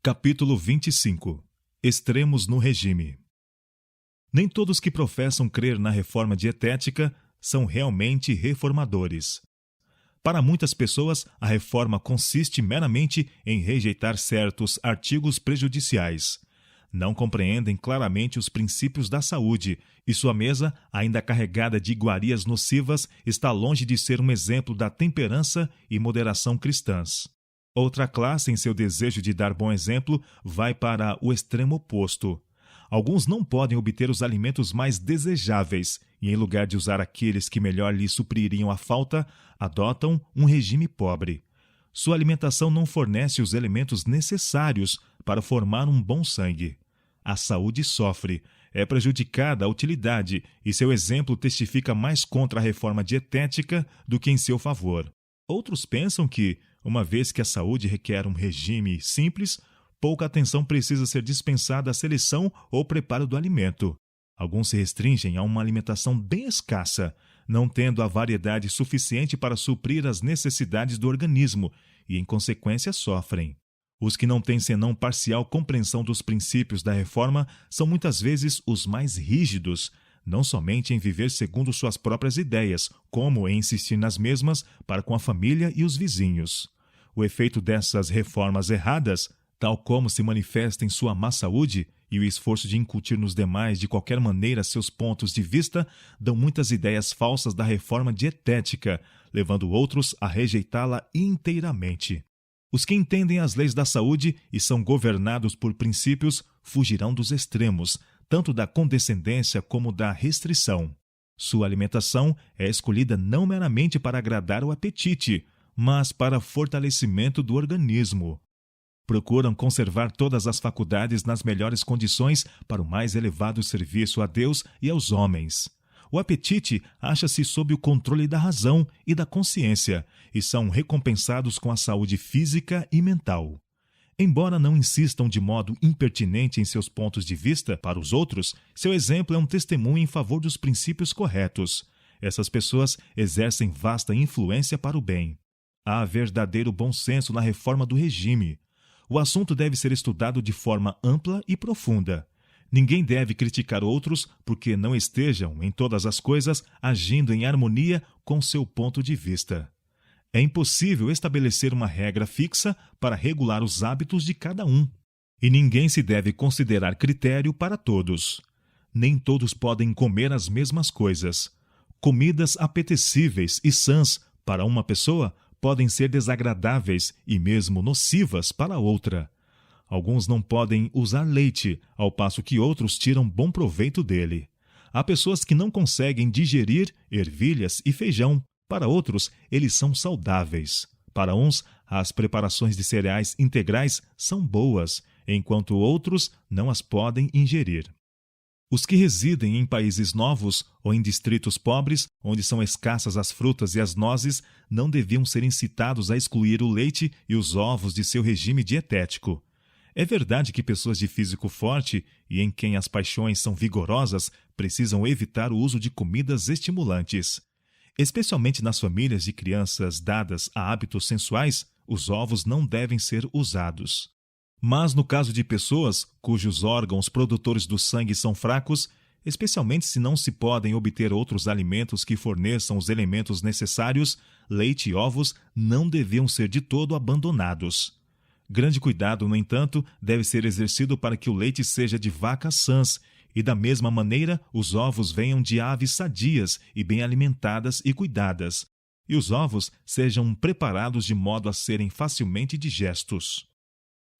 Capítulo 25. Extremos no regime. Nem todos que professam crer na reforma dietética são realmente reformadores. Para muitas pessoas, a reforma consiste meramente em rejeitar certos artigos prejudiciais. Não compreendem claramente os princípios da saúde e sua mesa, ainda carregada de iguarias nocivas, está longe de ser um exemplo da temperança e moderação cristãs. Outra classe, em seu desejo de dar bom exemplo, vai para o extremo oposto. Alguns não podem obter os alimentos mais desejáveis e, em lugar de usar aqueles que melhor lhes supririam a falta, adotam um regime pobre. Sua alimentação não fornece os elementos necessários para formar um bom sangue. A saúde sofre, é prejudicada a utilidade e seu exemplo testifica mais contra a reforma dietética do que em seu favor. Outros pensam que, uma vez que a saúde requer um regime simples, pouca atenção precisa ser dispensada à seleção ou preparo do alimento. Alguns se restringem a uma alimentação bem escassa, não tendo a variedade suficiente para suprir as necessidades do organismo e, em consequência, sofrem. Os que não têm senão parcial compreensão dos princípios da reforma são muitas vezes os mais rígidos, não somente em viver segundo suas próprias ideias, como em insistir nas mesmas para com a família e os vizinhos. O efeito dessas reformas erradas, tal como se manifesta em sua má saúde e o esforço de incutir nos demais de qualquer maneira seus pontos de vista, dão muitas ideias falsas da reforma dietética, levando outros a rejeitá-la inteiramente. Os que entendem as leis da saúde e são governados por princípios fugirão dos extremos, tanto da condescendência como da restrição. Sua alimentação é escolhida não meramente para agradar o apetite, mas para fortalecimento do organismo. Procuram conservar todas as faculdades nas melhores condições para o mais elevado serviço a Deus e aos homens. O apetite acha-se sob o controle da razão e da consciência e são recompensados com a saúde física e mental. Embora não insistam de modo impertinente em seus pontos de vista para os outros, seu exemplo é um testemunho em favor dos princípios corretos. Essas pessoas exercem vasta influência para o bem. Há verdadeiro bom senso na reforma do regime. O assunto deve ser estudado de forma ampla e profunda. Ninguém deve criticar outros porque não estejam, em todas as coisas, agindo em harmonia com seu ponto de vista. É impossível estabelecer uma regra fixa para regular os hábitos de cada um. E ninguém se deve considerar critério para todos. Nem todos podem comer as mesmas coisas. Comidas apetecíveis e sãs para uma pessoa podem ser desagradáveis e mesmo nocivas para outra. Alguns não podem usar leite, ao passo que outros tiram bom proveito dele. Há pessoas que não conseguem digerir ervilhas e feijão. Para outros, eles são saudáveis. Para uns, as preparações de cereais integrais são boas, enquanto outros não as podem ingerir. Os que residem em países novos ou em distritos pobres, onde são escassas as frutas e as nozes, não deviam ser incitados a excluir o leite e os ovos de seu regime dietético. É verdade que pessoas de físico forte e em quem as paixões são vigorosas precisam evitar o uso de comidas estimulantes. Especialmente nas famílias de crianças dadas a hábitos sensuais, os ovos não devem ser usados. Mas no caso de pessoas cujos órgãos produtores do sangue são fracos, especialmente se não se podem obter outros alimentos que forneçam os elementos necessários, leite e ovos não deviam ser de todo abandonados. Grande cuidado, no entanto, deve ser exercido para que o leite seja de vacas sãs e, da mesma maneira, os ovos venham de aves sadias e bem alimentadas e cuidadas, e os ovos sejam preparados de modo a serem facilmente digestos.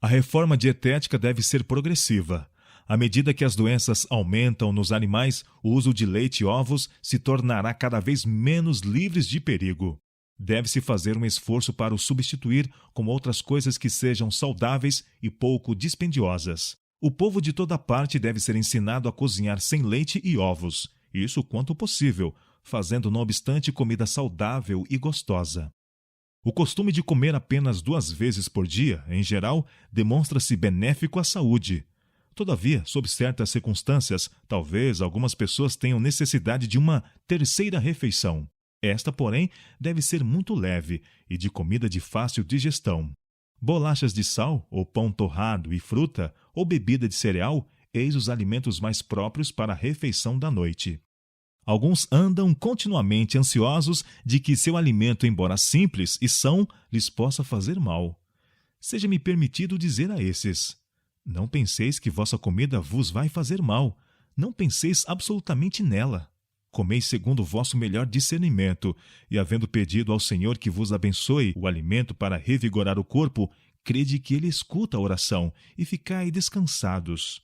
A reforma dietética deve ser progressiva. À medida que as doenças aumentam nos animais, o uso de leite e ovos se tornará cada vez menos livres de perigo. Deve-se fazer um esforço para o substituir com outras coisas que sejam saudáveis e pouco dispendiosas. O povo de toda parte deve ser ensinado a cozinhar sem leite e ovos, isso quanto possível, fazendo não obstante comida saudável e gostosa. O costume de comer apenas 2 vezes por dia, em geral, demonstra-se benéfico à saúde. Todavia, sob certas circunstâncias, talvez algumas pessoas tenham necessidade de uma 3ª refeição. Esta, porém, deve ser muito leve e de comida de fácil digestão. Bolachas de sal, ou pão torrado e fruta, ou bebida de cereal, eis os alimentos mais próprios para a refeição da noite. Alguns andam continuamente ansiosos de que seu alimento, embora simples e são, lhes possa fazer mal. Seja-me permitido dizer a esses: não penseis que vossa comida vos vai fazer mal, não penseis absolutamente nela. Comeis segundo o vosso melhor discernimento, e havendo pedido ao Senhor que vos abençoe o alimento para revigorar o corpo, crede que Ele escuta a oração, e ficai descansados.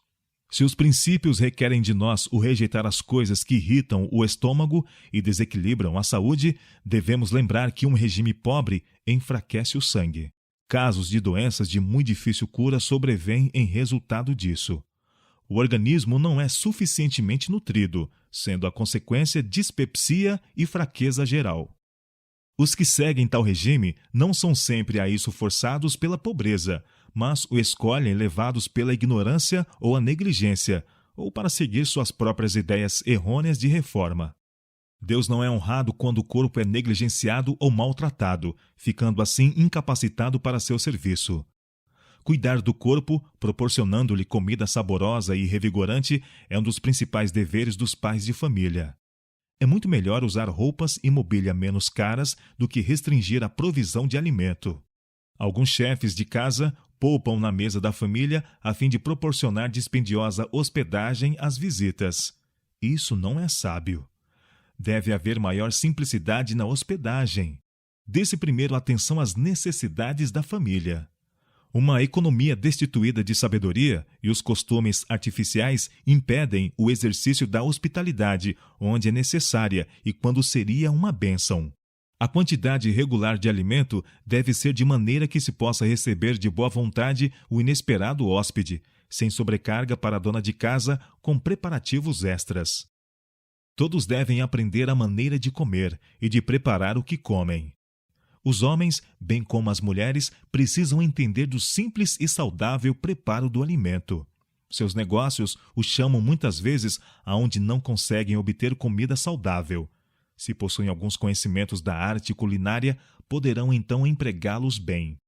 Se os princípios requerem de nós o rejeitar as coisas que irritam o estômago e desequilibram a saúde, devemos lembrar que um regime pobre enfraquece o sangue. Casos de doenças de muito difícil cura sobrevêm em resultado disso. O organismo não é suficientemente nutrido, sendo a consequência dispepsia e fraqueza geral. Os que seguem tal regime não são sempre a isso forçados pela pobreza, mas o escolhem levados pela ignorância ou a negligência, ou para seguir suas próprias ideias errôneas de reforma. Deus não é honrado quando o corpo é negligenciado ou maltratado, ficando assim incapacitado para seu serviço. Cuidar do corpo, proporcionando-lhe comida saborosa e revigorante, é um dos principais deveres dos pais de família. É muito melhor usar roupas e mobília menos caras do que restringir a provisão de alimento. Alguns chefes de casa poupam na mesa da família a fim de proporcionar dispendiosa hospedagem às visitas. Isso não é sábio. Deve haver maior simplicidade na hospedagem. Dê-se primeiro atenção às necessidades da família. Uma economia destituída de sabedoria e os costumes artificiais impedem o exercício da hospitalidade onde é necessária e quando seria uma bênção. A quantidade regular de alimento deve ser de maneira que se possa receber de boa vontade o inesperado hóspede, sem sobrecarga para a dona de casa com preparativos extras. Todos devem aprender a maneira de comer e de preparar o que comem. Os homens, bem como as mulheres, precisam entender do simples e saudável preparo do alimento. Seus negócios os chamam muitas vezes aonde não conseguem obter comida saudável. Se possuem alguns conhecimentos da arte culinária, poderão então empregá-los bem.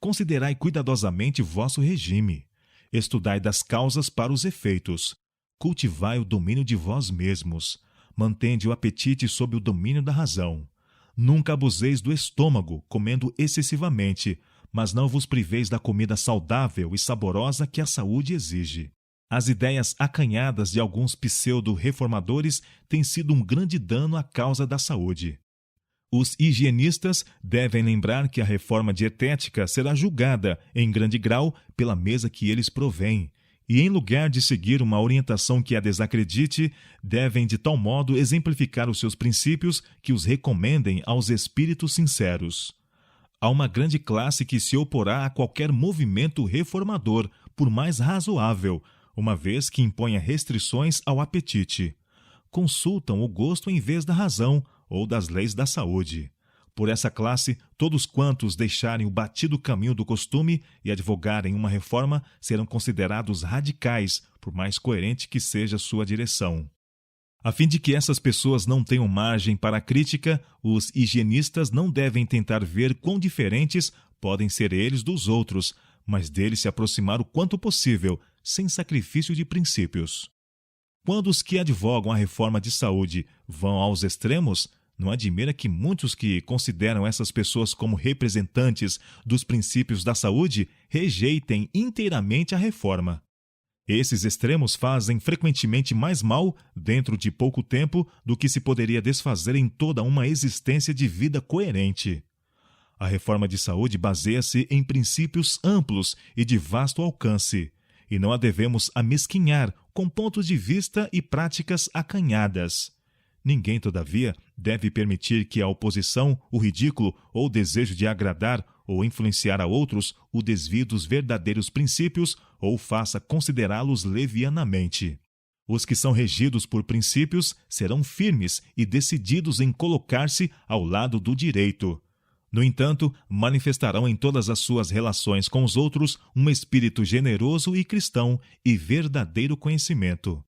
Considerai cuidadosamente vosso regime. Estudai das causas para os efeitos. Cultivai o domínio de vós mesmos. Mantende o apetite sob o domínio da razão. Nunca abuseis do estômago, comendo excessivamente, mas não vos priveis da comida saudável e saborosa que a saúde exige. As ideias acanhadas de alguns pseudo-reformadores têm sido um grande dano à causa da saúde. Os higienistas devem lembrar que a reforma dietética será julgada, em grande grau, pela mesa que eles provêm, e em lugar de seguir uma orientação que a desacredite, devem de tal modo exemplificar os seus princípios que os recomendem aos espíritos sinceros. Há uma grande classe que se oporá a qualquer movimento reformador, por mais razoável, uma vez que imponha restrições ao apetite. Consultam o gosto em vez da razão ou das leis da saúde. Por essa classe, todos quantos deixarem o batido caminho do costume e advogarem uma reforma serão considerados radicais, por mais coerente que seja sua direção. A fim de que essas pessoas não tenham margem para a crítica, os higienistas não devem tentar ver quão diferentes podem ser eles dos outros, mas deles se aproximar o quanto possível, sem sacrifício de princípios. Quando os que advogam a reforma de saúde vão aos extremos, não admira que muitos que consideram essas pessoas como representantes dos princípios da saúde rejeitem inteiramente a reforma. Esses extremos fazem frequentemente mais mal dentro de pouco tempo do que se poderia desfazer em toda uma existência de vida coerente. A reforma de saúde baseia-se em princípios amplos e de vasto alcance, e não a devemos amesquinhar com pontos de vista e práticas acanhadas. Ninguém, todavia, deve permitir que a oposição, o ridículo ou o desejo de agradar ou influenciar a outros o desvie dos verdadeiros princípios ou faça considerá-los levianamente. Os que são regidos por princípios serão firmes e decididos em colocar-se ao lado do direito. No entanto, manifestarão em todas as suas relações com os outros um espírito generoso e cristão e verdadeiro conhecimento.